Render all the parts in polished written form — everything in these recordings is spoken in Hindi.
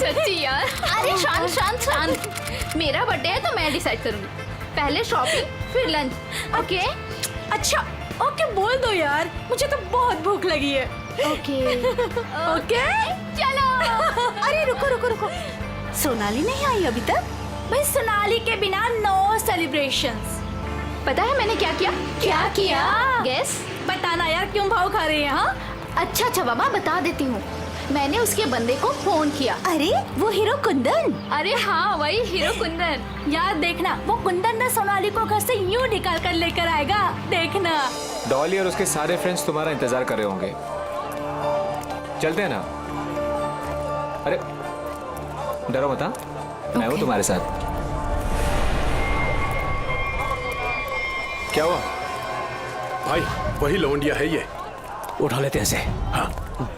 सच्ची यार। अरे शांत शांत शांत, मेरा बर्थडे है तो मैं डिसाइड करूंगी। पहले शॉपिंग फिर लंच, ओके? अच्छा ओके बोल दो यार, मुझे तो बहुत भूख लगी है। ओके ओके चलो। अरे रुको रुको रुको, सोनाली नहीं आई अभी तक? भाई सोनाली के बिना नो सेलिब्रेशंस। पता है मैंने क्या किया? क्या किया? गेस। बताना यार, क्यों भाव खा रही है? हाँ अच्छा बाबा बता देती हूँ। मैंने उसके बंदे को फोन किया। अरे वो हीरो कुंदन। अरे हाँ वही हीरो कुंदन। यार देखना, वो कुंदन ना सोनाली को घर से यूं निकाल कर लेकर आएगा, देखना। डॉली और उसके सारे फ्रेंड्स तुम्हारा इंतजार कर रहे होंगे। चलते हैं ना? अरे डरो मत, मैं हूँ तुम्हारे साथ। क्या हुआ? भाई वही लौंडिया है ये, उठा लेते हैं इसे। हाँ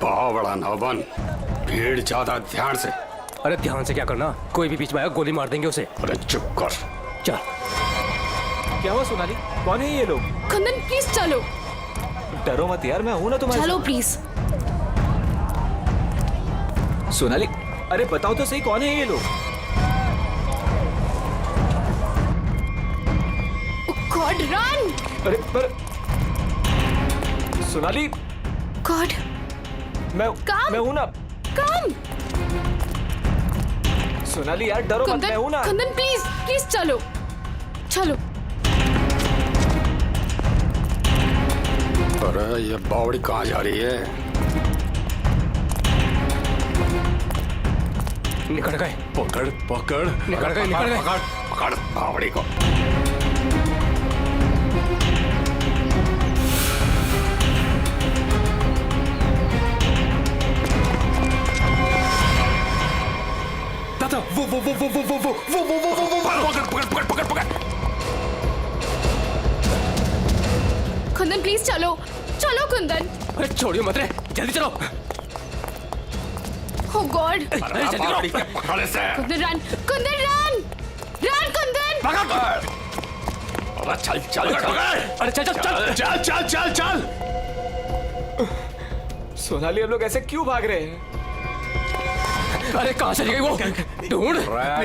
बावड़ा ना बन, भीड़ ज्यादा, ध्यान से। अरे ध्यान से क्या करना, कोई भी बीच में आया गोली मार देंगे उसे। अरे चुप कर। चल। क्या हुआ सोनाली? कौन है ये लोग? कुंदन प्लीज चलो। डरो मत यार, मैं हूं ना तुम्हारे चलो साथ। प्लीज। सोनाली अरे बताओ तो सही, कौन है ये लोग? God run. अरे पर सोनाली, गॉड काम। मैं हूं ना। कम। सोनाली यार डरो मत, मैं हूं ना। कुंदन प्लीज प्लीज चलो चलो। अरे ये बावड़ी कहाँ जा रही है? निकल गए। पकड़ पकड़, निकल गए, निकल गए। पकड़ पकड़ बावड़ी को। दादा वो पकड़ पकड़ पकड़ पकड़। कुंदन प्लीज चलो चलो कुंदन। अरे छोड़िए मत रे, जल्दी चलो। ओ गॉड। अरे जल्दी बावड़ी करो। के पकड़ से। Kundan run, Kundan run, run Kundan. पकड़। अरे चल चल अरे चल चल चल। चल चल चल चल। सोनाली हम लोग ऐसे क्यों भाग रहे हैं? अरे कहाँ चली गई वो? ढूंढ।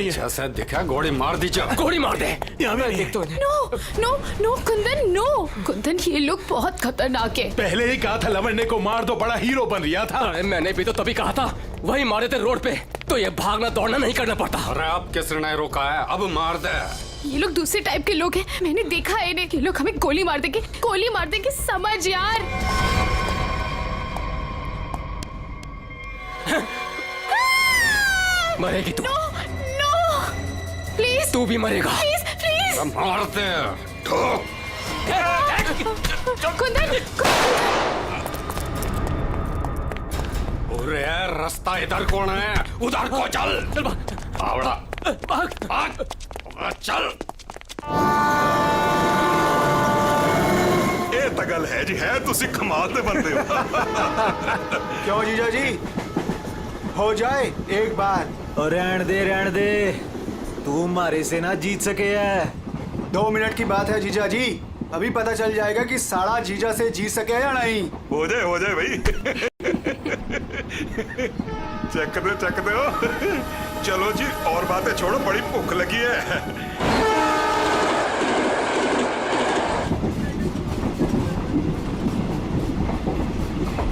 जैसे दिखा गोली मार दी। चल गोली मार दे। देखता हूँ। No no no Kundan no. Kundan ये लोग बहुत खतरनाक है। पहले ही कहा था लवंडे को मार दो, बड़ा हीरो बन रिया था। अरे मैंने भी तो तभी कहा था, वही मारे थे रोड पे, तो ये भागना दौड़ना नहीं करना पड़ता। अरे अब किसने नहीं रोका है, अब मार दे। ये लोग दूसरे टाइप के लोग हैं, मैंने देखा है इन्हें। ये लोग हमें गोली मार देंगे, समझ यार। मरेगी तू। No no please. तू भी मरेगा। Please please. मार दे। ठोक। कुंदन अरे रास्ता इधर कौन है? उधर को चल। चल आवड़ा भाग। भाग। चल। ਇਹ ਤਾਂ ਗੱਲ ਹੈ ਜੀ, ਹੈ ਤੁਸੀਂ ਕਮਾਲ ਦੇ ਬੰਦੇ ਹੋ। क्यों जीजा जी, हो जाए एक बार। और रहन दे तू हमारे से ना जीत सके है। 2 मिनट की बात है जीजा जी, अभी पता चल जाएगा कि साड़ा जीजा से जीत सके या नहीं। हो जाए भाई। चक दो। चलो जी और बातें छोड़ो, बड़ी भूख लगी है।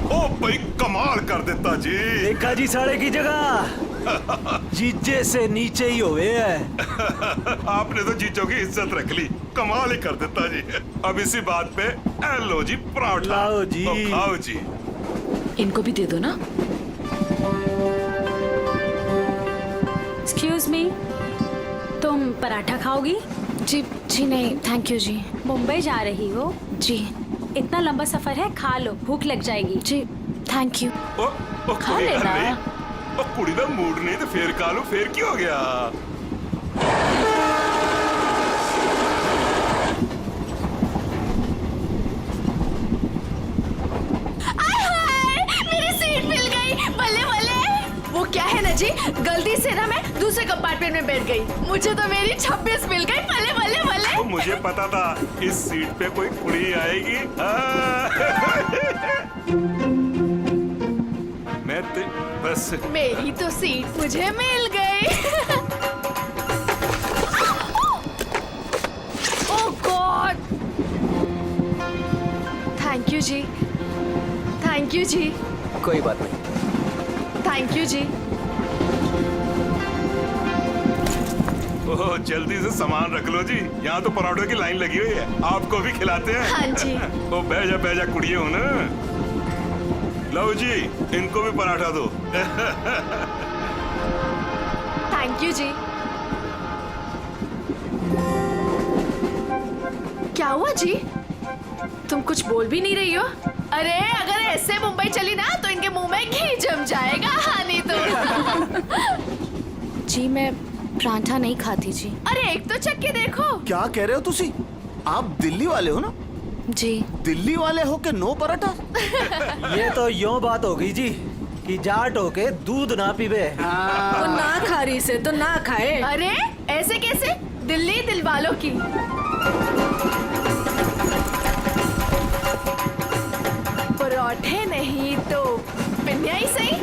ओ भाई कमाल कर देता जी। देखा जी साड़े की जगह जीजे से नीचे ही हुए है। आपने तो जीजों की इज्जत रख ली, कमाल ही कर देता जी। अब इसी बात पे लो जी पराठा। लाओ जी। तो खाओ जी। इनको भी दे दो ना। एक्सक्यूज मी, तुम पराठा खाओगी? जी जी नहीं थैंक यू जी। मुंबई जा रही हो? जी इतना लंबा सफर है, खा लो, भूख लग जाएगी। जी थैंक यू। ओ खा कोई गल लेना। नहीं। ओ कुड़ी दा मूड नहीं तो फिर खा लो, फिर की हो गया? मेरी सीट मिल गई, बल्ले बल्ले। वो क्या है ना जी, गलती से ना मैं दूसरे कंपार्टमेंट में बैठ गई, मुझे तो मेरी 26 मिल गई। बल्ले बल्ले बल्ले। तो मुझे पता था इस सीट पे कोई कुड़ी आएगी। बस मेरी तो सीट मुझे मिल गई। ओह गॉड, थैंक यू जी, थैंक यू जी, कोई बात नहीं। थैंक यू जी। ओह जल्दी से सामान रख लो जी, यहाँ तो पराठों की लाइन लगी हुई है, आपको भी खिलाते हैं। हाँ जी। ओ बैजा कुड़िए हो ना। लो जी, इनको भी पराठा दो। थैंक यू जी। क्या हुआ जी, तुम कुछ बोल भी नहीं रही हो? अरे अगर ऐसे मुंबई चली ना तो इनके मुंह में घी जम जाएगा। हाँ नहीं तो। जी मैं पराठा नहीं खाती जी। अरे एक तो चख के देखो। क्या कह रहे हो तुसी? आप दिल्ली वाले हो ना? जी दिल्ली वाले हो के नो पराठा? ये तो यूं बात हो गई जी कि जाट हो के दूध ना पीवे। तो ना खा रही से तो ना खाए। अरे ऐसे कैसे? दिल्ली दिल वालों की। पराठे नहीं तो पिन्निया ही सही।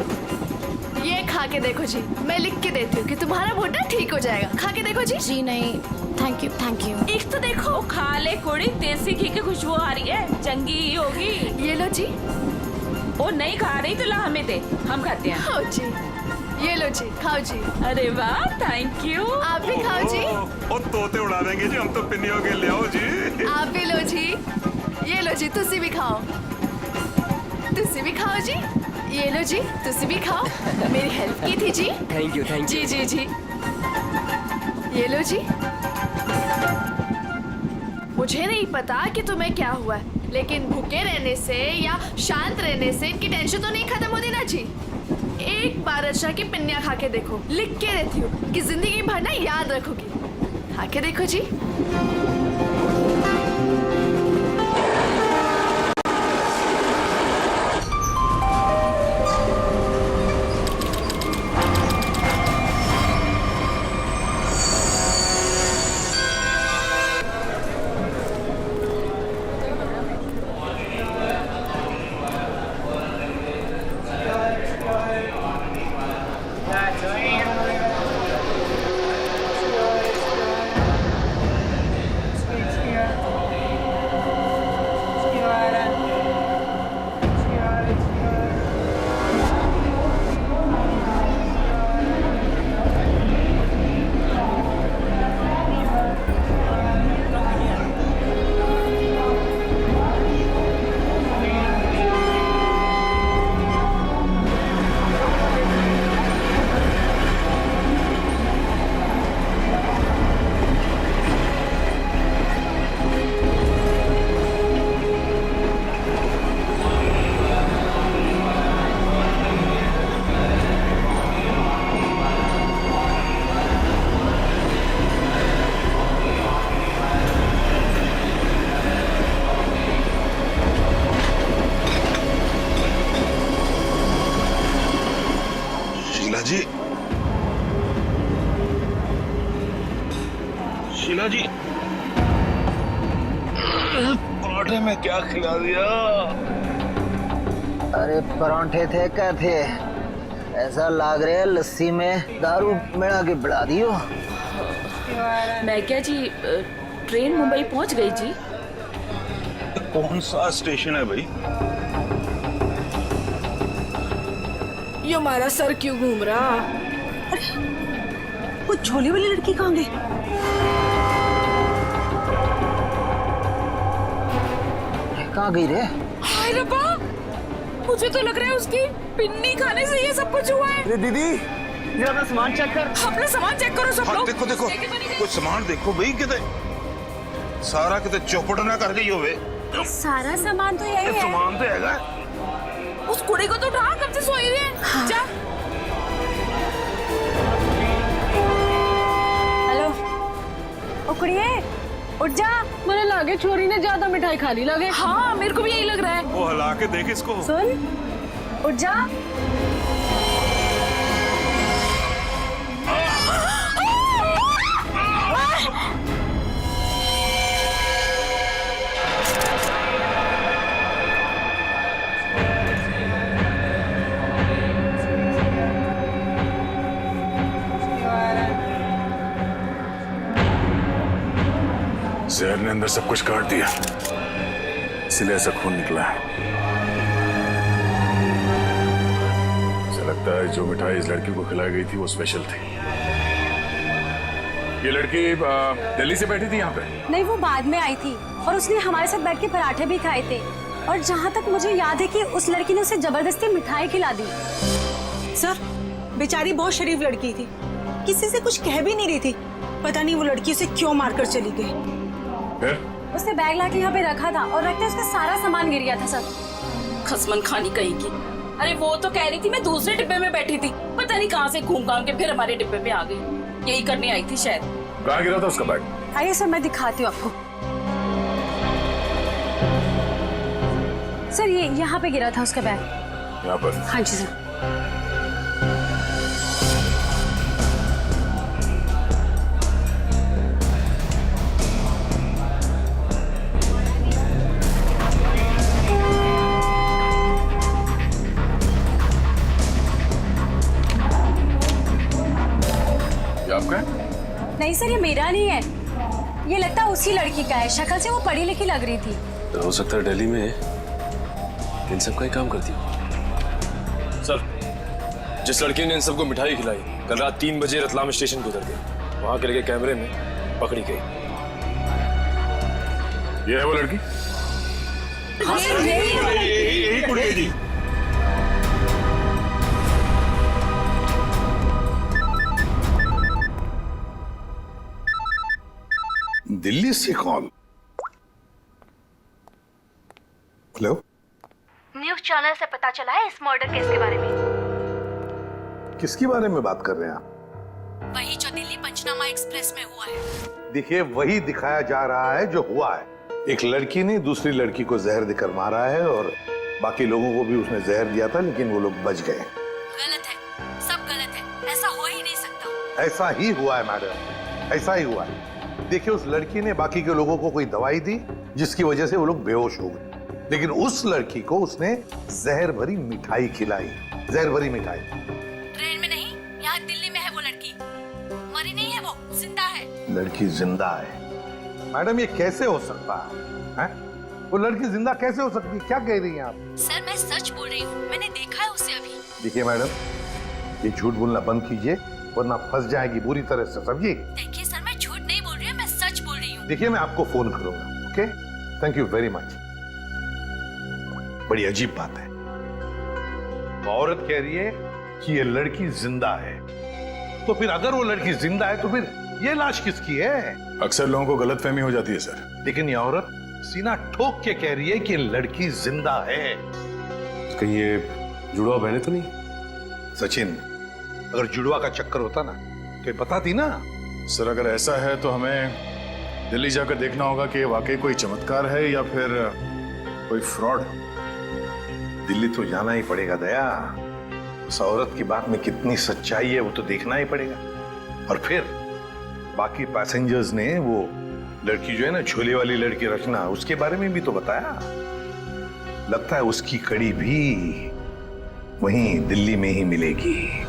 ये खा के देखो जी, मैं लिख के देती हूँ कि तुम्हारा मोटा ठीक हो जाएगा। खा के देखो जी। जी नहीं, थैंक यू थैंक यू। एक तो देखो। खा ले कुड़ी, देसी घी की खुशबू आ रही है, चंगी ही होगी। ये लो जी। वो नहीं खा रही तो ला हमें दे, हम खाते हैं। खाओ जी, ये लो जी, खाओ जी। अरे वाह, थैंक यू। आप भी खाओ जी। ओ तोते उड़ा देंगे जी, हम तो पिन्नियों के ले आओ जी। आप भी लो जी। ये लो जी, तुसी भी खाओ। तुसी भी खाओ जी। ये लो जी, तुसी भी खाओ। मेरी हेल्प की थी जी। थैंक यू थैंक जी जी जी। ये लो जी। मुझे नहीं पता कि तुम्हें क्या हुआ है, लेकिन भूखे रहने से या शांत रहने से इनकी टेंशन तो नहीं खत्म होती ना जी। एक बार अच्छा की पिन्निया खा के देखो, लिख के रहती हूँ कि जिंदगी भर ना याद रखोगी। खा के देखो जी। शीला जी, पराठे में क्या खिला दिया? अरे परांठे थे क्या थे? ऐसा लाग रहा है लस्सी में दारू मिला के बढ़ा दियो। मैं क्या जी, ट्रेन मुंबई पहुंच गई जी। कौन सा स्टेशन है भाई? ये हमारा सर क्यों घूम रहा? वो झोले वाली लड़की कहाँ गई? कहाँ गई रे? हाय रब्बा, मुझे तो लग रहा है उसकी पिन्नी खाने से ये सब कुछ हुआ है। दीदी जरा अपना सामान चेक कर। अपना सामान चेक करो सब लोग। देखो देखो, कुछ सामान देखो भाई, किते सारा किते चौपट ना कर गई होवे। सारा सामान तो यही है। सामान तो हैगा। उस कुड़ी को तो उठा, कब से सोई हुई है। हाँ। जा। हेलो, ओ कुड़िए, उठ जा। मुझे लगे छोरी ने ज्यादा मिठाई खा ली लगे। हाँ, मेरे को भी यही लग रहा है। वो हिला के देख इसको। सुन, उठ जा। जहर ने अंदर सब कुछ काट दिया, इसलिए ऐसा खून निकला है। मुझे लगता है जो मिठाई इस लड़की को खिलाई गई थी वो स्पेशल थी। ये लड़की दिल्ली से बैठी थी यहाँ पे? नहीं, वो बाद में आई थी और उसने हमारे साथ बैठ के पराठे भी खाए थे। और जहाँ तक मुझे याद है कि उस लड़की ने उसे जबरदस्ती मिठाई खिला दी। सर, बेचारी बहुत शरीफ लड़की थी, किसी से कुछ कह भी नहीं रही थी। पता नहीं वो लड़की उसे क्यों मारकर चली गई। फिर? उसने बैग लाके यहाँ पे रखा था और रखते उसका सारा सामान गिर गया था सर। खसमन खानी कहीं की। अरे वो तो कह रही थी मैं दूसरे डिब्बे में बैठी थी, पता नहीं कहाँ से घूम घाम के फिर हमारे डिब्बे पे आ गई। यही करने आई थी शायद। कहाँ गिरा था उसका बैग? आइए सर, मैं दिखाती हूँ आपको। सर, ये यहाँ पे गिरा था उसका बैग। यहाँ पर? हाँ जी सर। ये आपका है? नहीं सर, ये मेरा नहीं है, ये लगता है उसी लड़की का है। शक्ल से वो पढ़ी लिखी लग रही थी। तो हो सकता है दिल्ली में इन सब का ही काम करती हो। सर, जिस लड़की ने इन सबको मिठाई खिलाई कल रात 3 बजे रतलाम स्टेशन गुजर गई, वहां के लगे कैमरे में पकड़ी गई। ये है वो लड़की? यही कुड़ी जी। दिल्ली से कौन? हेलो, न्यूज़ चैनल से पता चला है इस मर्डर केस के बारे में। किसके बारे में बात कर रहे हैं आप? वही जो दिल्ली पंचनामा एक्सप्रेस में हुआ है। देखिए, वही दिखाया जा रहा है जो हुआ है। एक लड़की ने दूसरी लड़की को जहर देकर मारा है और बाकी लोगों को भी उसने जहर दिया था, लेकिन वो लोग बच गए। गलत है, सब गलत है, ऐसा हो ही नहीं सकता। ऐसा ही हुआ है मैडम, ऐसा ही हुआ है। देखिए, उस लड़की ने बाकी के लोगों को कोई दवाई दी जिसकी वजह से वो लोग बेहोश हो गए, लेकिन उस लड़की को उसने जहर भरी मिठाई खिलाई। जहर भरी मिठाई। ट्रेन में नहीं, यहाँ दिल्ली में है वो लड़की। मरी नहीं है, वो जिंदा है। लड़की जिंदा है? मैडम, ये कैसे हो सकता है? वो लड़की जिंदा कैसे हो सकती है? क्या कह रही हैं आप? सर, मैं सच बोल रही हूँ, मैंने देखा है उसे अभी। देखिए मैडम, ये झूठ बोलना बंद कीजिए वरना फंस जाएगी बुरी तरह से, समझिए? देखिए सर, मैं झूठ नहीं बोल रही हूँ, मैं सच बोल रही हूँ। देखिए, मैं आपको फोन करूंगा। Okay, thank you very much. बड़ी अजीब बात है, वो औरत कह रही है कि ये लड़की जिंदा है। तो फिर अगर वो लड़की जिंदा है तो फिर ये लाश किसकी है? अक्सर लोगों को गलतफहमी हो जाती है सर। लेकिन ये औरत सीना ठोक के कह रही है कि लड़की जिंदा है। कहीं ये जुड़वा बहने तो नहीं? सचिन, अगर जुड़वा का चक्कर होता ना तो ये बताती ना। सर, अगर ऐसा है तो हमें दिल्ली जाकर देखना होगा कि वाकई कोई चमत्कार है या फिर कोई फ्रॉड। दिल्ली तो जाना ही पड़ेगा दया। उस औरत की बात में कितनी सच्चाई है वो तो देखना ही पड़ेगा। और फिर बाकी पैसेंजर्स ने वो लड़की जो है ना, झोले वाली लड़की रचना, उसके बारे में भी तो बताया। लगता है उसकी कड़ी भी वहीं दिल्ली में ही मिलेगी।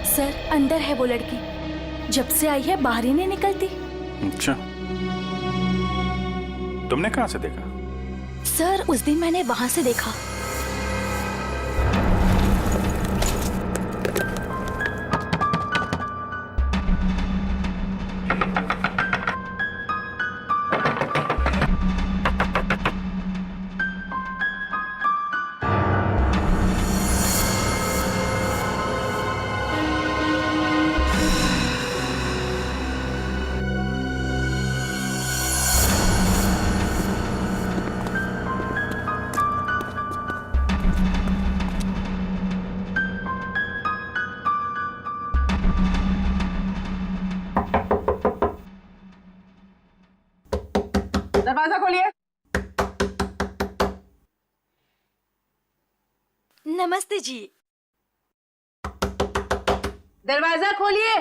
सर, अंदर है वो लड़की, जब से आई है बाहर ही नहीं निकलती। अच्छा, तुमने कहां से देखा? सर, उस दिन मैंने वहां से देखा। दरवाजा खोलिए। नमस्ते जी। दरवाजा खोलिए।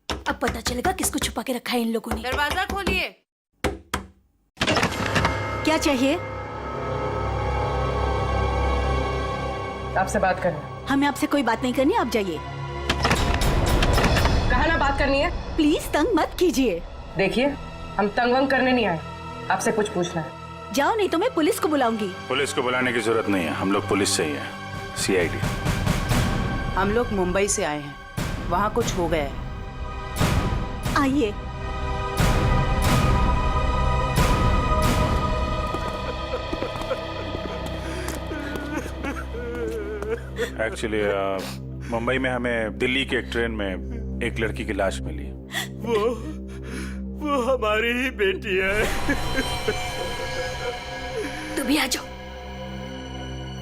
अब पता चलेगा किसको छुपा के रखा है इन लोगों ने। दरवाजा खोलिए। क्या चाहिए? आपसे बात करना। हमें आपसे कोई बात नहीं करनी, आप जाइए। कहा ना बात करनी है। प्लीज तंग मत कीजिए। देखिए, हम तंग वंग करने नहीं आए, आपसे कुछ पूछना है। जाओ, नहीं तो मैं पुलिस को बुलाऊंगी। पुलिस को बुलाने की जरूरत नहीं है, हम लोग पुलिस से ही हैं, CID। हम लोग मुंबई से आए हैं, वहाँ कुछ हो गया है। आइए। एक्चुअली मुंबई में हमें दिल्ली के एक ट्रेन में एक लड़की की लाश मिली। वो हमारी ही बेटी है। तुम भी आ जाओ।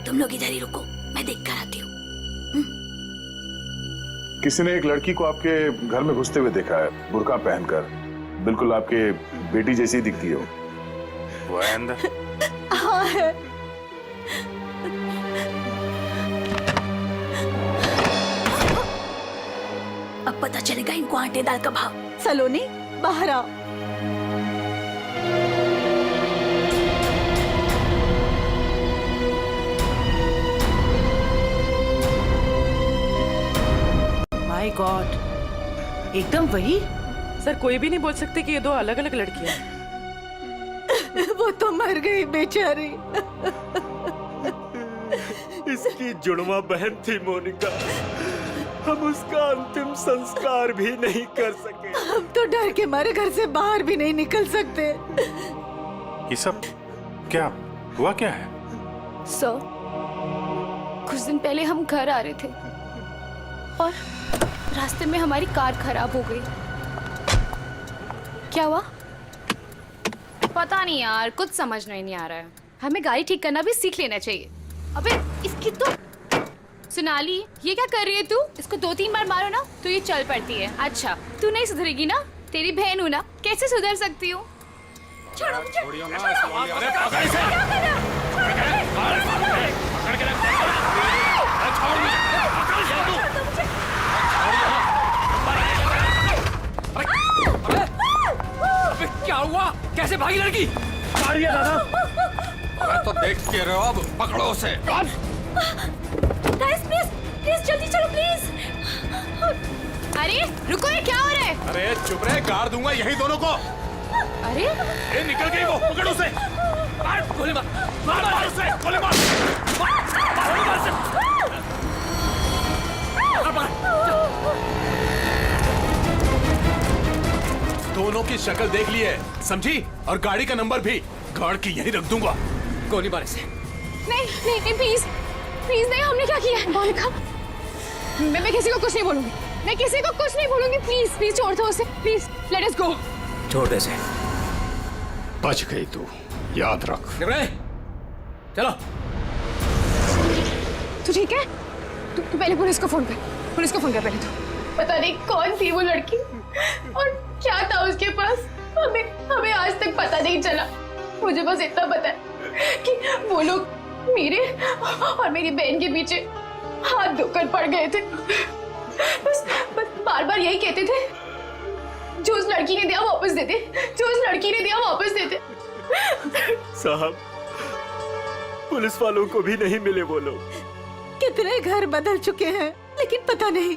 तुम लोग इधर ही रुको, मैं देख कर आती हूँ। किसी ने एक लड़की को आपके घर में घुसते हुए देखा है, बुर्का पहनकर, बिल्कुल आपके बेटी जैसी दिखती है वो है अंदर? हाँ है। अब पता चलेगा इनको आटे दाल का भाव। सलोनी, बाहर आओ। माय गॉड, एकदम वही। सर, कोई भी नहीं बोल सकते कि ये दो अलग अलग लड़कियां हैं। वो तो मर गई बेचारी। इसकी जुड़वा बहन थी मोनिका। हम उसका अंतिम संस्कार भी नहीं कर सके। हम तो डर के मारे घर से बाहर भी नहीं निकल सकते। ये सब क्या हुआ, क्या है? सर, कुछ दिन पहले हम घर आ रहे थे और रास्ते में हमारी कार खराब हो गई। क्या हुआ? पता नहीं यार, कुछ समझ नहीं आ रहा है। हमें गाड़ी ठीक करना भी सीख लेना चाहिए। अबे इसकी तो सोनाली, ये क्या कर रही है तू? इसको 2-3 बार मारो ना तो ये चल पड़ती है। अच्छा, तू नहीं सुधरेगी ना? तेरी बहन हूँ ना, कैसे सुधर सकती हूँ? छोड़ो मुझे, क्या हुआ? कैसे भागी लड़की? मारिए दादा। तो देख के रहो, अब पकड़ो उसे। गाइस प्लीज प्लीज जल्दी चलो प्लीज। अरे रुको, ये क्या हो रहा है? अरे चुप रहे, गाड़ दूंगा यही दोनों को। अरे ये निकल गई वो, पकड़ उसे। मार, गोली मार, मार उसे, गोली मार, गोली मार उसे। दोनों की शक्ल देख ली है, समझी? और गाड़ी का नंबर भी गाड़ के यही रख दूंगा। गोली मार इसे। नहीं नहीं नहीं, प्लीज प्लीज नहीं, हमने क्या किया है? मोनिका, मैं किसी को कुछ नहीं बोलूंगी, मैं किसी को कुछ नहीं बोलूंगी। प्लीज प्लीज छोड़ दो उसे, प्लीज लेट अस गो। छोड़ दे इसे। बच गई तू, याद रख। चलो। तू ठीक है? तू पहले पुलिस को फोन कर, पुलिस को फोन कर पहले। तो पता नहीं कौन थी वो लड़की और क्या था उसके पास, हमें आज तक पता नहीं चला। मुझे बस इतना पता है कि वो लोग मेरे और मेरी बहन के पीछे हाथ धोकर पड़ गए थे। बस बार बार यही कहते थे, जो उस लड़की ने दिया वापस दे दे, जो उस लड़की ने दिया वापस दे दे। साहब, पुलिस वालों को भी नहीं मिले वो लोग। कितने घर बदल चुके हैं, लेकिन पता नहीं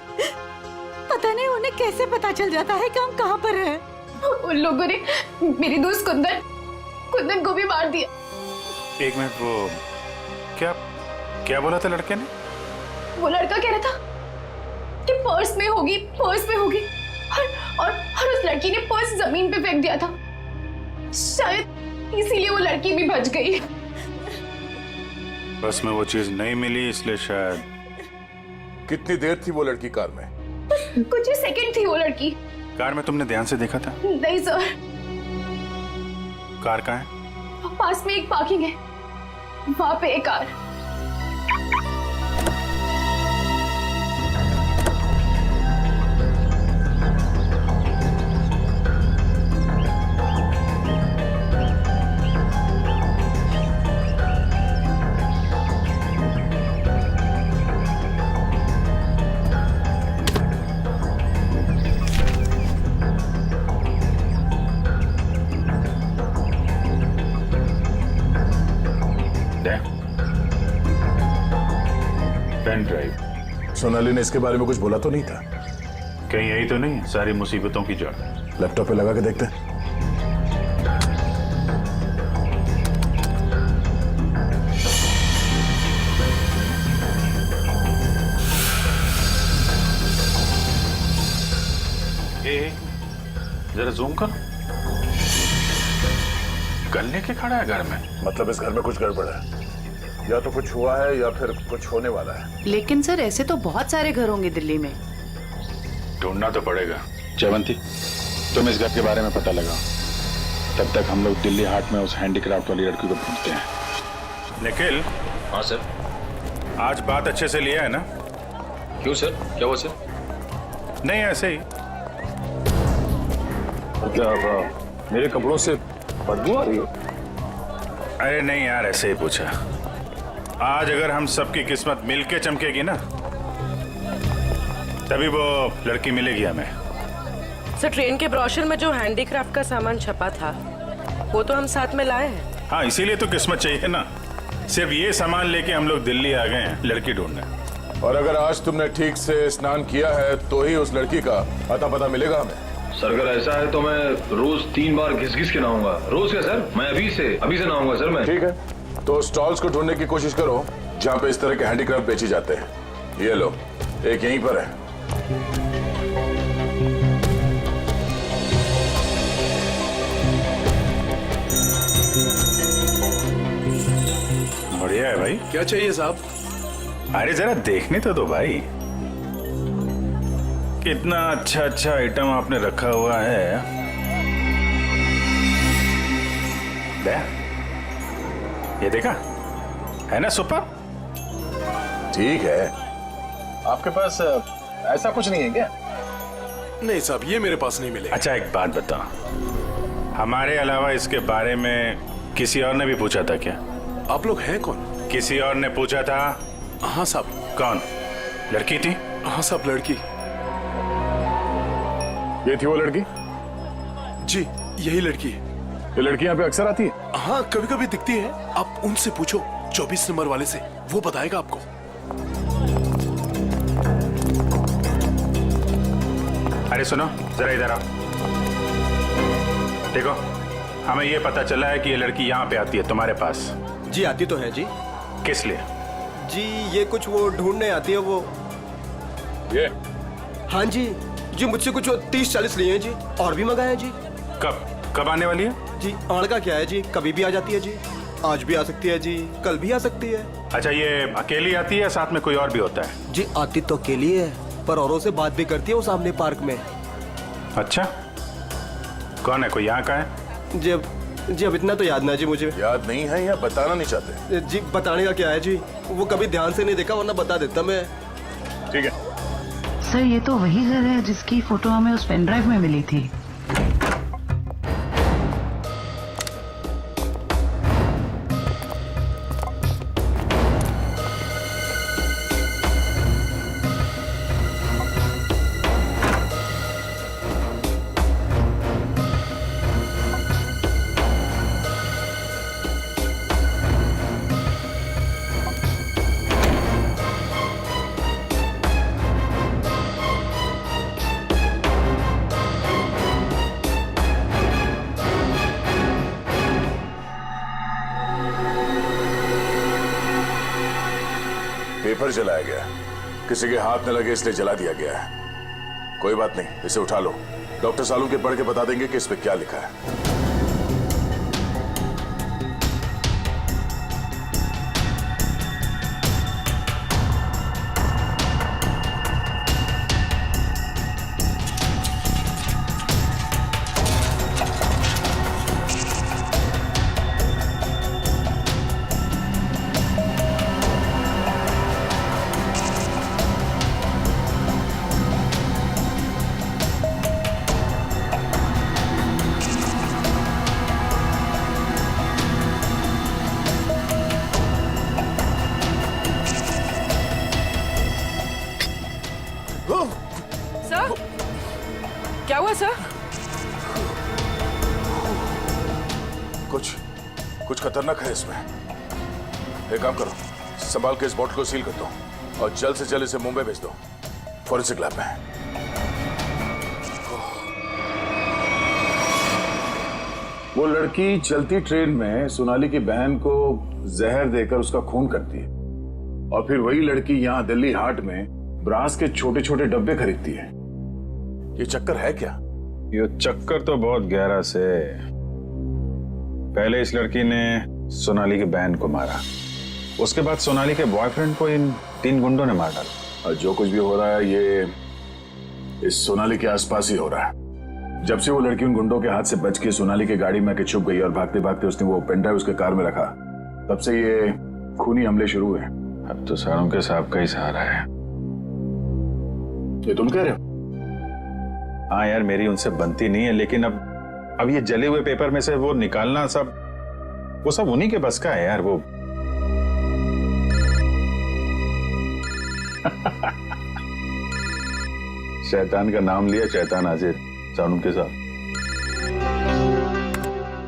उन्हें कैसे पता चल जाता है कि हम कहाँ पर हैं। उन लोगों ने मेरी दोस्त कुंदन को भी मार दिया। एक मिनट, वो क्या बोला था लड़के ने? वो लड़का कह रहा था कि पर्स में होगी और उस लड़की ने पर्स जमीन पे फेंक दिया था। शायद इसीलिए वो लड़की भी बच गई। बस में वो चीज नहीं मिली, इसलिए शायद। कितनी देर थी वो लड़की कार में? कुछ ही सेकंड थी वो लड़की। कार में तुमने ध्यान से देखा था? नहीं सर। कार कहाँ है? पास में एक पार्किंग है, वहां पे एक कार। Pen drive. सोनाली ने इसके बारे में कुछ बोला तो नहीं था? कहीं यही तो नहीं सारी मुसीबतों की जड़? लैपटॉप पे लगा के देखते हैं। जरा जूम कर। गन लेके खड़ा है घर में? मतलब इस घर में कुछ गड़बड़ है, या तो कुछ हुआ है या फिर कुछ होने वाला है। लेकिन सर ऐसे तो बहुत सारे घर होंगे दिल्ली में। ढूंढना तो पड़ेगा। जयवंती, तुम इस घर के बारे में पता लगाओ, तब तक हम लोग दिल्ली हाट में उस हैंडीक्राफ्ट वाली लड़की को ढूंढते हैं। निखिल। हाँ सर। आज बात अच्छे से लिया है ना? क्यों सर, क्या हुआ सर? नहीं, ऐसे ही। क्या मेरे कपड़ों से बदबू आ रही है? अरे नहीं यार, ऐसे ही पूछा। आज अगर हम सबकी किस्मत मिलके चमकेगी ना, तभी वो लड़की मिलेगी हमें। सर ट्रेन के ब्रोशर में जो हैंडीक्राफ्ट का सामान छपा था वो तो हम साथ में लाए हैं। हाँ, इसीलिए तो किस्मत चाहिए ना। सिर्फ ये सामान लेके हम लोग दिल्ली आ गए हैं लड़की ढूंढने। और अगर आज तुमने ठीक से स्नान किया है तो ही उस लड़की का अता पता मिलेगा हमें। सर अगर ऐसा है तो मैं रोज 3 बार घिस घिस के नहाऊंगा। रोज क्या सर? मैं अभी से नहाऊंगा सर मैं। ठीक है, तो स्टॉल्स को ढूंढने की कोशिश करो जहाँ पे इस तरह के हैंडीक्राफ्ट बेचे जाते हैं। ये लो, एक यहीं पर है। बढ़िया है भाई। क्या चाहिए साहब? अरे जरा देखने तो दो भाई, कितना अच्छा अच्छा आइटम आपने रखा हुआ है। दे, ये देखा है ना, सुपर। ठीक है, आपके पास ऐसा कुछ नहीं है क्या? नहीं साहब, ये मेरे पास नहीं मिलेगा। अच्छा एक बात बताओ, हमारे अलावा इसके बारे में किसी और ने भी पूछा था क्या? आप लोग हैं कौन? किसी और ने पूछा था? हाँ साहब। कौन? लड़की थी? हाँ साहब, लड़की। ये थी वो लड़की? जी, यही लड़की है। ये लड़की यहाँ पे अक्सर आती है? हाँ, कभी कभी दिखती है। आप उनसे पूछो, 24 नंबर वाले से, वो बताएगा आपको। अरे सुनो जरा इधर आओ। देखो, हमें ये पता चला है कि ये लड़की यहाँ पे आती है तुम्हारे पास। जी आती तो है जी। किस लिए? जी ये कुछ वो ढूंढने आती है वो। ये? हाँ जी, जी मुझसे कुछ 30-40 लिए हैं जी, और भी मंगाए हैं जी। कब आने वाली है? जी आड़ का क्या है जी, कभी भी आ जाती है जी। आज भी आ सकती है जी, कल भी आ सकती है। अच्छा, ये अकेली आती है, साथ में कोई और भी होता है? जी आती तो अकेली है, पर औरों से बात भी करती है वो सामने पार्क में। अच्छा, कौन है? कोई यहाँ का है? जी अब इतना तो याद ना जी मुझे। याद नहीं है या बताना नहीं चाहते? जी बताने का क्या है जी, वो कभी ध्यान से नहीं देखा, वरना बता देता मैं। ठीक है सर, ये तो वही घर है जिसकी फोटो हमें उस पेन ड्राइव में मिली थी। पेपर जलाया गया, किसी के हाथ न लगे इसलिए जला दिया गया है। कोई बात नहीं, इसे उठा लो, डॉक्टर सालू के पढ़ के बता देंगे कि इस पे क्या लिखा है। सर क्या हुआ सर? कुछ खतरनाक है इसमें। एक काम करो, संभाल के इस बॉटल को सील कर दो। और जल्द से जल्द इसे मुंबई भेज दो फॉरेंसिक लैब में। वो लड़की चलती ट्रेन में सोनाली की बहन को जहर देकर उसका खून करती है और फिर वही लड़की यहाँ दिल्ली हाट में ब्रास के छोटे छोटे डब्बे खरीदती है। ये चक्कर है क्या? ये चक्कर तो बहुत गहरा से। पहले इस लड़की ने सोनाली की बहन को मारा, उसके बाद सोनाली के बॉयफ्रेंड को इन 3 गुंडों ने मार डाला। और जो कुछ भी हो रहा है ये इस सोनाली के आसपास ही हो रहा है। जब से वो लड़की उन गुंडों के हाथ से बच के सोनाली की गाड़ी में आके छुप गई और भागते भागते उसने वो पेनड्राइव उसके कार में रखा, तब से ये खूनी हमले शुरू हुए। अब तो सारों के साहब का ही सहारा है। ये तुम कह रहे हो? हाँ यार, मेरी उनसे बनती नहीं है, लेकिन अब ये जले हुए पेपर में से वो निकालना वो सब उन्हीं के बस का है यार। वो शैतान का नाम लिया, शैतान हाजिर। सानुम के साथ।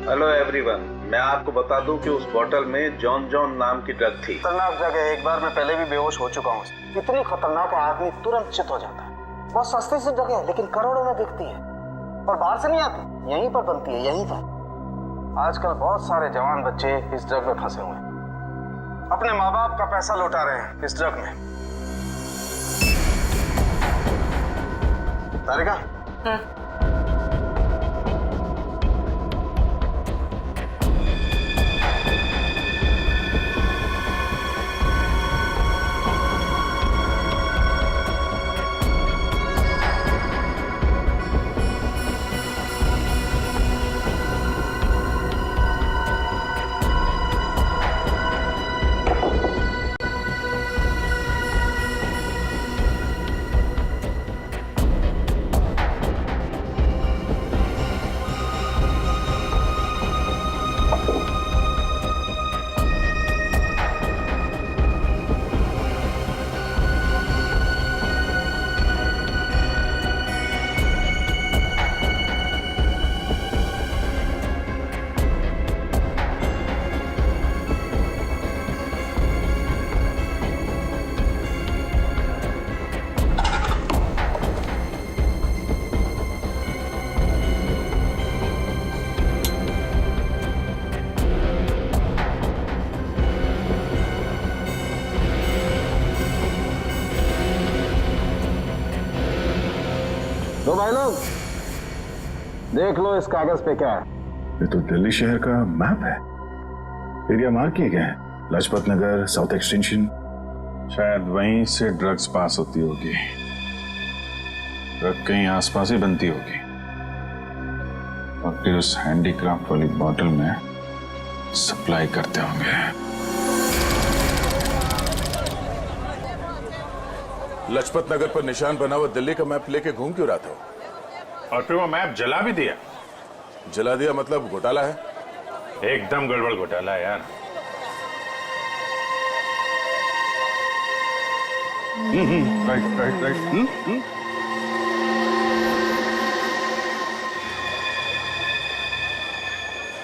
हेलो एवरीवन, मैं आपको बता दूं कि उस बोतल में जॉन जॉन नाम की ड्रग थी। खतरनाक जगह, एक बार मैं पहले भी बेहोश हो चुका हूँ। इतनी खतरनाक आदमी तुरंत चित हो जाता है। बहुत सस्ती सी जगह है लेकिन करोड़ों में बिकती है और बाहर से नहीं आती, यहीं पर बनती है, यहीं पर। आजकल बहुत सारे जवान बच्चे इस ड्रग में फंसे हुए हैं, अपने माँ बाप का पैसा लौटा रहे हैं इस ड्रग में। तारिका, तो भाई लोग देख लो इस कागज पे क्या है। ये तो दिल्ली शहर का मैप है। एरिया मार्क किए गए हैं, लाजपत नगर, साउथ एक्सटेंशन। शायद वहीं से ड्रग्स पास होती होगी। ड्रग कहीं आसपास ही बनती होगी और फिर उस हैंडीक्राफ्ट वाली बॉटल में सप्लाई करते होंगे। लाजपत नगर पर निशान बना हुआ दिल्ली का मैप लेके घूम क्यों रहा था? और फिर वो मैप जला भी दिया। जला दिया मतलब घोटाला है? एकदम गड़बड़ घोटाला है यार। Right right right.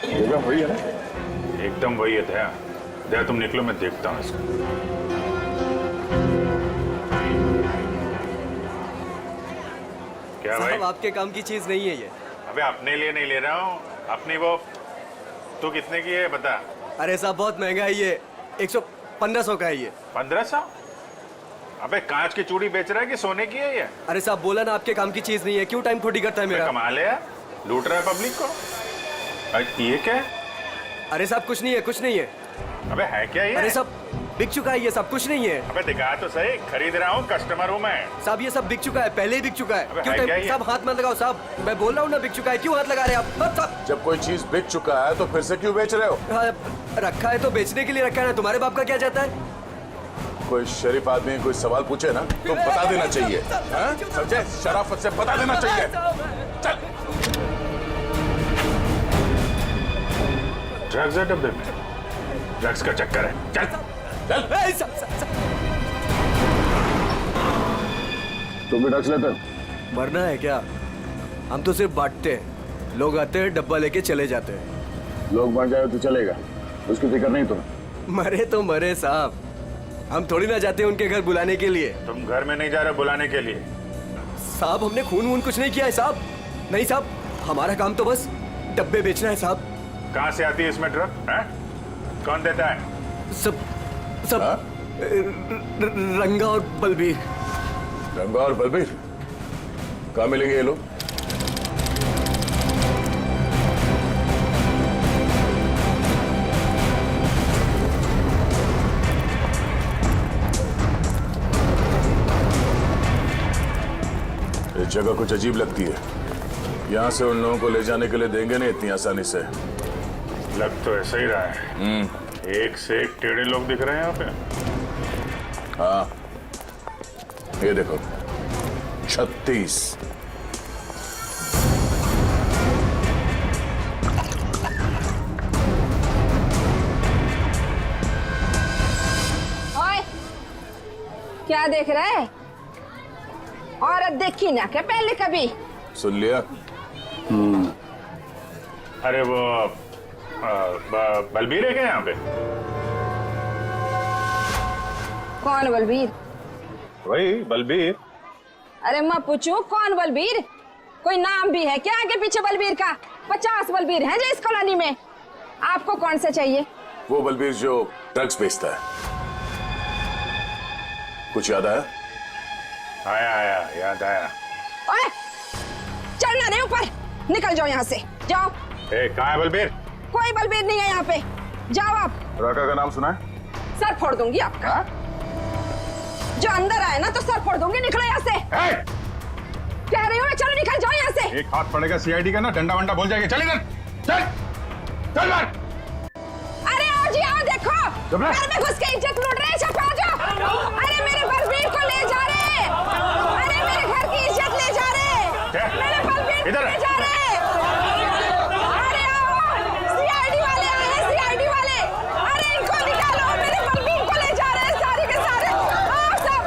जगह वही है ना? एकदम वही है दया। दया तुम निकलो, मैं देखता हूँ इसको। क्या भाई? आपके काम की चीज नहीं है ये। अबे अपने लिए नहीं ले रहा हूँ, अपनी वो। तू कितने की है बता? अरे साहब बहुत महंगा है ये, 1500 का है ये। 1500? अबे कांच की चूड़ी बेच रहा है कि सोने की है ये? अरे साहब बोला ना आपके काम की चीज नहीं है, क्यों टाइम खोटी करता है मेरा? कमाल है यार, लूट रहा है पब्लिक को। ये क्या है? अरे साहब कुछ नहीं है, कुछ नहीं है। अबे है क्या ये? अरे साहब बिक चुका है ये सब, कुछ नहीं है। अबे दिखा तो सही, खरीद रहा हूँ, कस्टमर हूँ मैं। साहब ये सब बिक चुका है, पहले ही बिक चुका है। अबे क्यों है क्या टाइम ये? साहब हाथ मत लगाओ साहब, मैं बोल रहा हूँ ना बिक चुका है, क्यों हाथ लगा रहे हैं आप? साहब जब कोई चीज बिक चुका है तो फिर से क्यों बेच रहे हो? हाँ, रखा है तो बेचने के लिए रखा है ना, तुम्हारे बाप का क्या जाता है? कोई शरीफ आदमी कोई सवाल पूछे ना तो बता देना चाहिए, हाँ? समझे? शराफत से बता देना चाहिए। चल। ड्रग्स है डब्बे में, ड्रग्स का चक्कर है। चल चल। तुम भी ड्रग्स लेते? मरना है क्या? हम तो सिर्फ बांटते हैं, लोग आते हैं डब्बा लेके चले जाते हैं। लोग मर जाए तो चलेगा, उसकी फिक्र नहीं तुम्हें? मरे तो मरे साहब, हम थोड़ी ना जाते उनके घर बुलाने के लिए। तुम घर में नहीं जा रहे बुलाने के लिए? साहब हमने खून वून कुछ नहीं किया है साहब। नहीं साहब, हमारा काम तो बस डब्बे बेचना है साहब। कहाँ से आती है इसमें ड्रग? कौन देता है? सब रंगा और बलबीर। रंगा और बलबीर कहाँ मिलेंगे ये लोग? ये जगह कुछ अजीब लगती है। यहाँ से उन लोगों को ले जाने के लिए देंगे नहीं इतनी आसानी से। लग तो ऐसा ही रहा है। एक से एक टेढ़े लोग दिख रहे हैं यहाँ पे। हाँ, ये देखो 36। ओए, क्या देख रहा है? औरत देखी ना क्या पहले कभी? सुन लिया? अरे वो बलबीर है क्या यहाँ पे? कौन बलबीर? वही बलबीर। अरे मैं पूछूं कौन बलबीर? कोई नाम भी है क्या आगे पीछे बलबीर का? 50 बलबीर हैं जो इस कॉलोनी में। आपको कौन सा चाहिए? वो बलबीर जो ड्रग्स बेचता है। कुछ याद आया? आया याद आया। ओए, चढ़ना नहीं ऊपर, निकल जाओ यहाँ से, जाओ। कहाँ है बलबीर? कोई बलबीर नहीं है यहाँ पे, जाओ आप। राका का नाम सुना है? सर फोड़ दूंगी आपका। जो अंदर आए ना तो सर फोड़ दूंगी, निकलो यहाँ से। कह रही हूँ चलो निकल जाओ यहाँ से। एक हाथ पड़ेगा सीआईडी का ना, डंडा वंडा बोल जाएगा। चल इधर, चल चल बाहर। अरे आओ जी आओ, देखो घर में घुस के इज्जत लूट रहे हैं, सब आ जाओ। अरे मेरे बलबीर को ले जा रहे, अरे मेरे घर की इज्जत ले जा रहे, मेरे बलबीर को ले जा रहे। अरे आओ, सीआईडी वाले आए हैं, सीआईडी वाले। अरे इनको निकालो, मेरे बलबीर को ले जा रहे हैं सारे के सारे। आओ सब।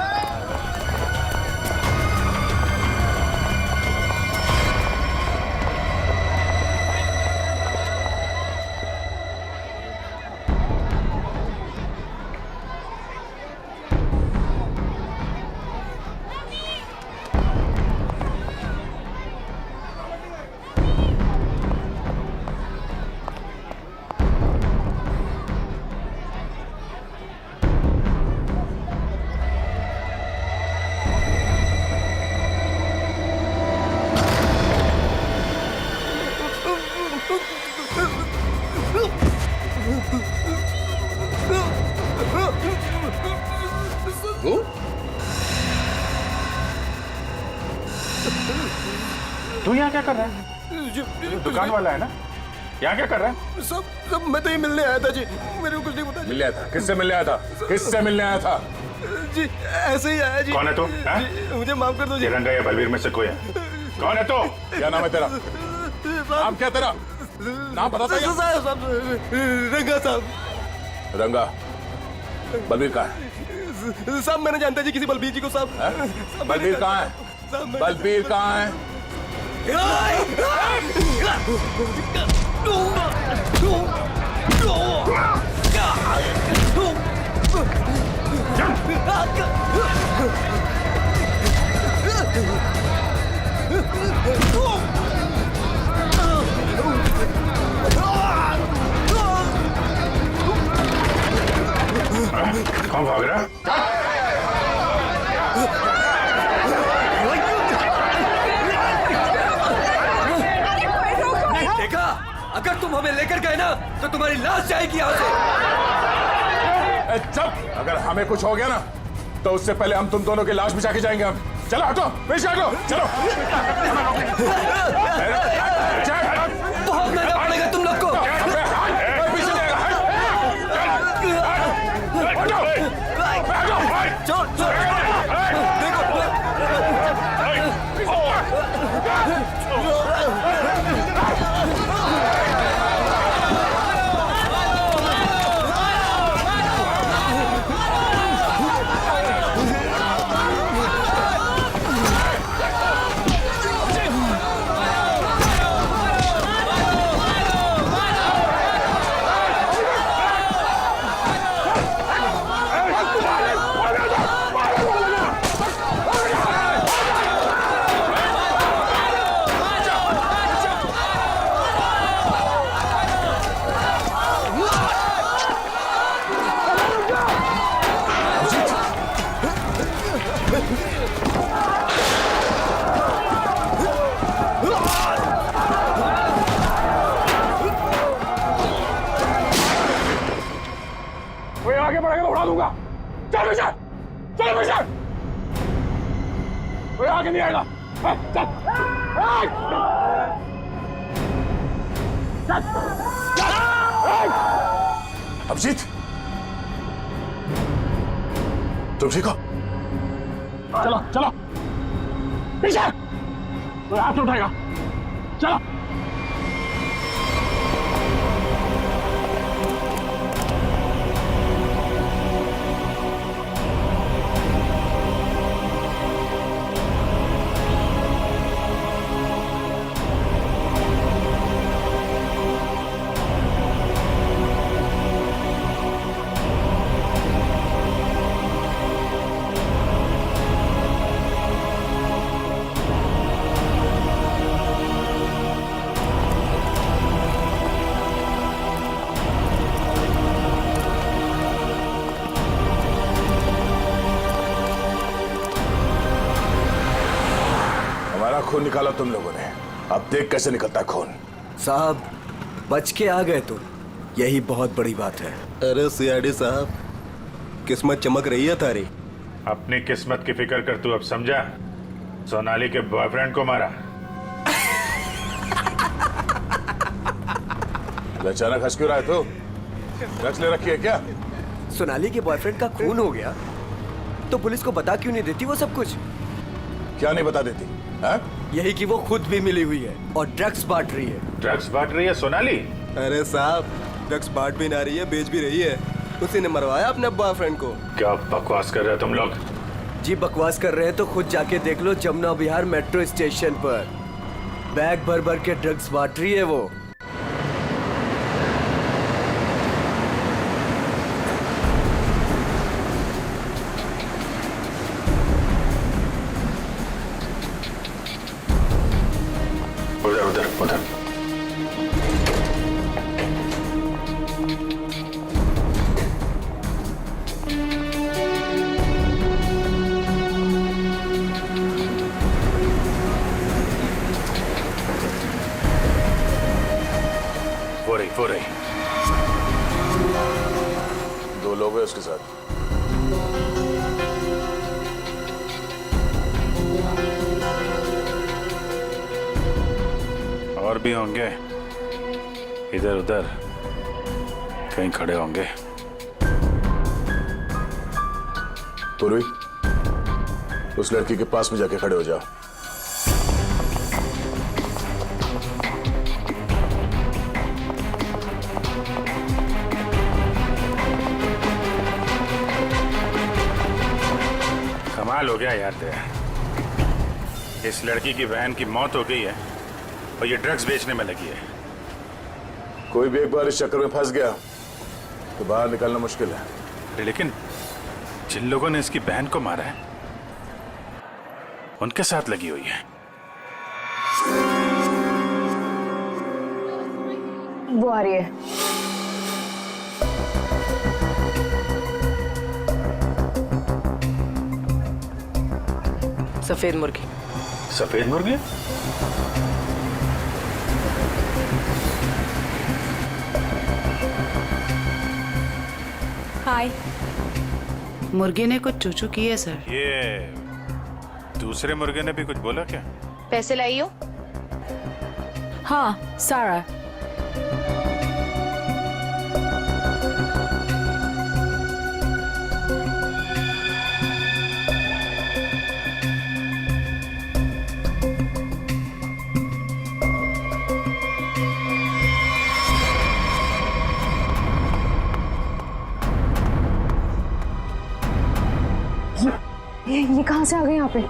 तू यहाँ क्या कर रहा है? दुकान वाला है ना? यहाँ क्या कर रहा है? सब मैं तो ही मिलने आया था जी, मेरे को कुछ नहीं पता। मिलने आया था? किससे मिलने आया था? किससे मिलने आया था? जी ऐसे ही आया जी। कौन है तू? जी, मुझे माफ कर दो जी। रंगा या बलबीर में से कोई है? कौन है तू? क्या नाम है तेरा? नाम क्या तेरा? नाम बताता है? रंगा साहब। रंगा। बलबीर कहाँ है? साहब मैंने जानता जी किसी बलबीर जी को साहब। बलबीर कहाँ है? बलबीर कहाँ है? कौन भाग रहा? देखा, अगर तुम हमें लेकर गए ना तो तुम्हारी लाश जाएगी यहाँ से। चुप! अगर हमें कुछ हो गया ना तो उससे पहले हम तुम दोनों की लाश बिछा के जाएंगे। हम चलो हटो, पीछे हटो, चलो। बहुत महंगा पड़ेगा तुम लोग को। पीछे जाएगा। कोई आगे बढ़ेगा तो उड़ा दूंगा। चल पीछे, चल पीछे। कोई आगे नहीं आएगा। चल, चल, चल। अभिजीत, तुम ठीक हो? चलो चलो पीछे, कोई हाथ नहीं उठाएगा। चलो। खून निकाला तुम लोगों ने, अब देख कैसे निकलता है खून। साहब बच के आ गए तो यही बहुत बड़ी बात है। अरे सीआईडी साहब, किस्मत चमक रही है तारी। अपनी किस्मत की फिक्र कर तू अब समझा? सोनाली के बॉयफ्रेंड को मारा। अचानक हंस क्यों रहा है तू? ड्रग्स ले रखी है क्या? सोनाली के बॉयफ्रेंड का खून हो गया तो पुलिस को बता क्यों नहीं देती वो सब कुछ? क्या नहीं बता देती है? यही कि वो खुद भी मिली हुई है और ड्रग्स बांट रही है। ड्रग्स बांट रही है सोनाली? अरे साहब, ड्रग्स बांट भी ना रही है, बेच भी रही है। उसी ने मरवाया अपने बॉयफ्रेंड को। क्या बकवास कर रहे हो तुम लोग? जी बकवास कर रहे हैं तो खुद जाके देख लो, जमुना विहार मेट्रो स्टेशन पर बैग भर भर के ड्रग्स बांट रही है वो। उधर उधर। वो रही। दो लोग हैं उसके साथ। और भी होंगे, इधर उधर कहीं खड़े होंगे। पूर्वी, उस लड़की के पास में जाके खड़े हो जाओ। कमाल हो गया यार तेरा। इस लड़की की बहन की मौत हो गई है और ये ड्रग्स बेचने में लगी है। कोई भी एक बार इस चक्कर में फंस गया तो बाहर निकलना मुश्किल है। लेकिन जिन लोगों ने इसकी बहन को मारा है उनके साथ लगी हुई है। वो आ रही है। सफेद मुर्गी। सफेद मुर्गी? हाय। मुर्गे ने कुछ चूचू की है सर। ये दूसरे मुर्गे ने भी कुछ बोला क्या? पैसे लाई हो? हाँ, सारा। ये कहां से आ गए यहाँ पे?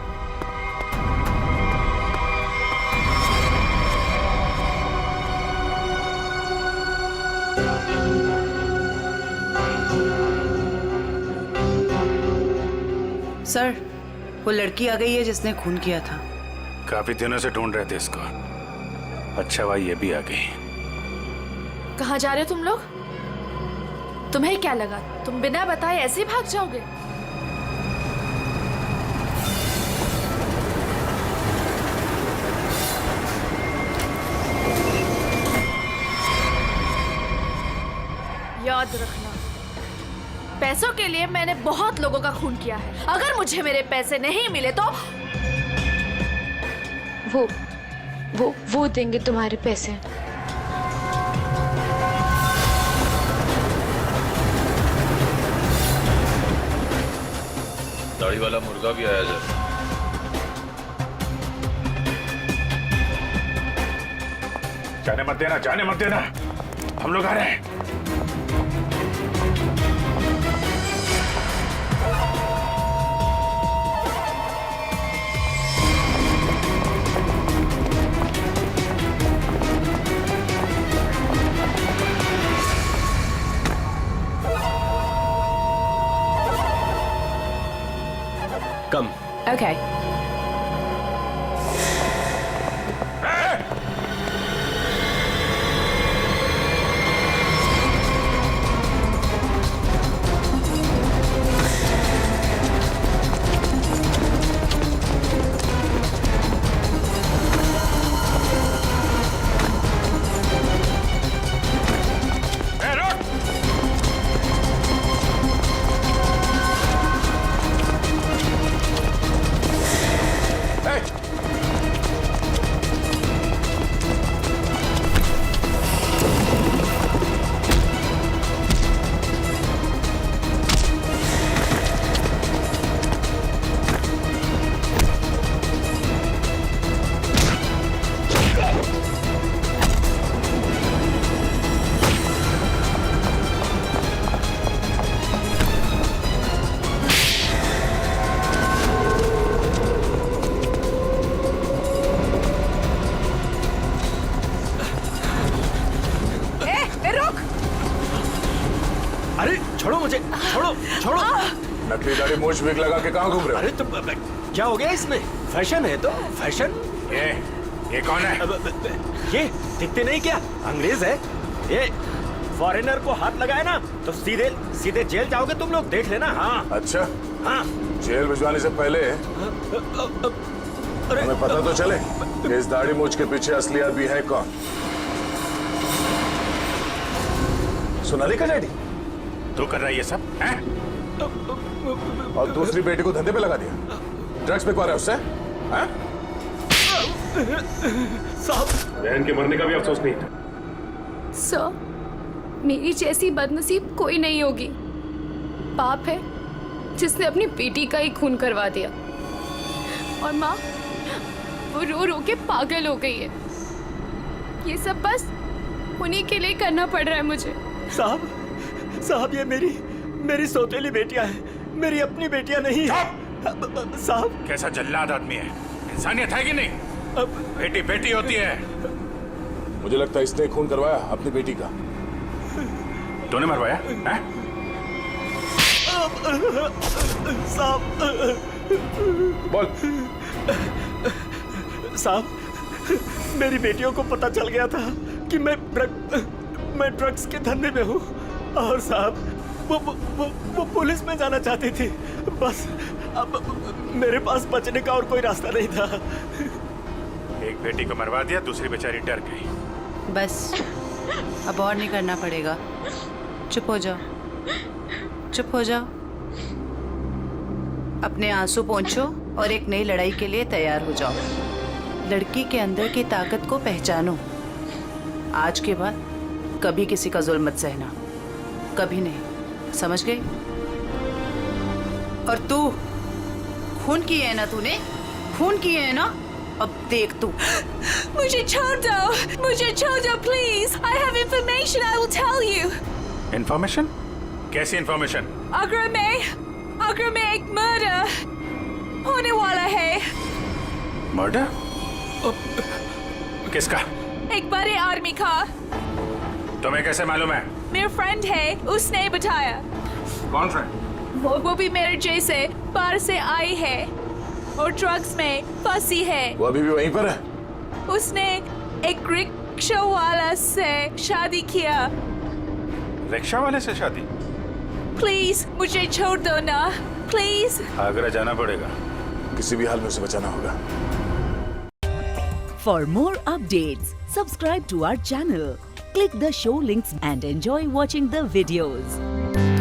सर, वो लड़की आ गई है जिसने खून किया था। काफी दिनों से ढूंढ रहे थे इसको। अच्छा भाई ये भी आ गई। कहाँ जा रहे हो तुम लोग? तुम्हें क्या लगा तुम बिना बताए ऐसे ही भाग जाओगे? याद रखना, पैसों के लिए मैंने बहुत लोगों का खून किया है। अगर मुझे मेरे पैसे नहीं मिले तो वो देंगे तुम्हारे पैसे। दाढ़ी वाला मुर्गा भी आया जब। जाने मत देना, जाने मत देना, हम लोग आ रहे हैं। कम। Okay. अरे छोड़ो मुझे, छोड़ो छोड़ो। नकली दाढ़ी मूछ विग लगा के कहाँ घूम रहे हो? अरे तो क्या हो गया इसमें? फैशन है तो फैशन। ये कौन है? ये दिखते नहीं क्या? अंग्रेज है ये। फॉरेनर को हाथ लगाए ना तो सीधे सीधे जेल जाओगे तुम लोग, देख लेना। हाँ अच्छा, हाँ। जेल भिजवाने से पहले हमें पता तो चले कि इस दाढ़ी मूछ के पीछे असली आदमी है कौन। सोनाली का डैडी तू कर रहा है ये सब हैं? और दूसरी बेटी को धंधे पे लगा दिया, ड्रग्स बिकवा रहा है उससे, हैं? साहब, बहन के मरने का भी अफसोस नहीं था। सर, मेरी जैसी बदनसीब कोई नहीं होगी। पाप है जिसने अपनी बेटी का ही खून करवा दिया, और माँ वो रो रो के पागल हो गई है। ये सब बस उन्हीं के लिए करना पड़ रहा है मुझे। साहब ये मेरी सौतेली बेटियां हैं, मेरी अपनी बेटियां नहीं है। साहब कैसा जल्लाद आदमी है, इंसानियत है कि नहीं? बेटी बेटी होती है। मुझे लगता है इसने खून करवाया अपनी बेटी का। तूने मरवाया हैं? साहब बोल। साहब मेरी बेटियों को पता चल गया था कि मैं ड्रग्स के धंधे में हूँ, और साहब वो पुलिस में जाना चाहती थी। बस अब मेरे पास बचने का और कोई रास्ता नहीं था। एक बेटी को मरवा दिया, दूसरी बेचारी डर गई। बस अब और नहीं करना पड़ेगा। चुप हो जाओ, चुप हो जाओ। अपने आंसू पोंछो और एक नई लड़ाई के लिए तैयार हो जाओ। लड़की के अंदर की ताकत को पहचानो। आज के बाद कभी किसी का जुल्म मत सहना, कभी नहीं, समझ गई? और तू खून किए है ना, तूने खून किए है ना, अब देख तू। मुझे छोड़ दो please. I have information I will tell you. Information? कैसी इंफॉर्मेशन? अगर में एक मर्डर होने वाला है। मर्डर? किसका? एक बड़े आदमी का। तुम्हें कैसे मालूम है? मेरा फ्रेंड है, उसने बताया। कौन फ्रेंड? वो भी मेरे जैसे बाहर से आई है और ड्रग्स में फंसी है। वो अभी भी वहीं पर है? उसने एक रिक्शा वाला से शादी किया। रिक्शा वाले से शादी? प्लीज मुझे छोड़ दो ना, प्लीज। आगरा जाना पड़ेगा, किसी भी हाल में उसे बचाना होगा। For more updates, subscribe to our channel, Click the show links and enjoy watching the videos.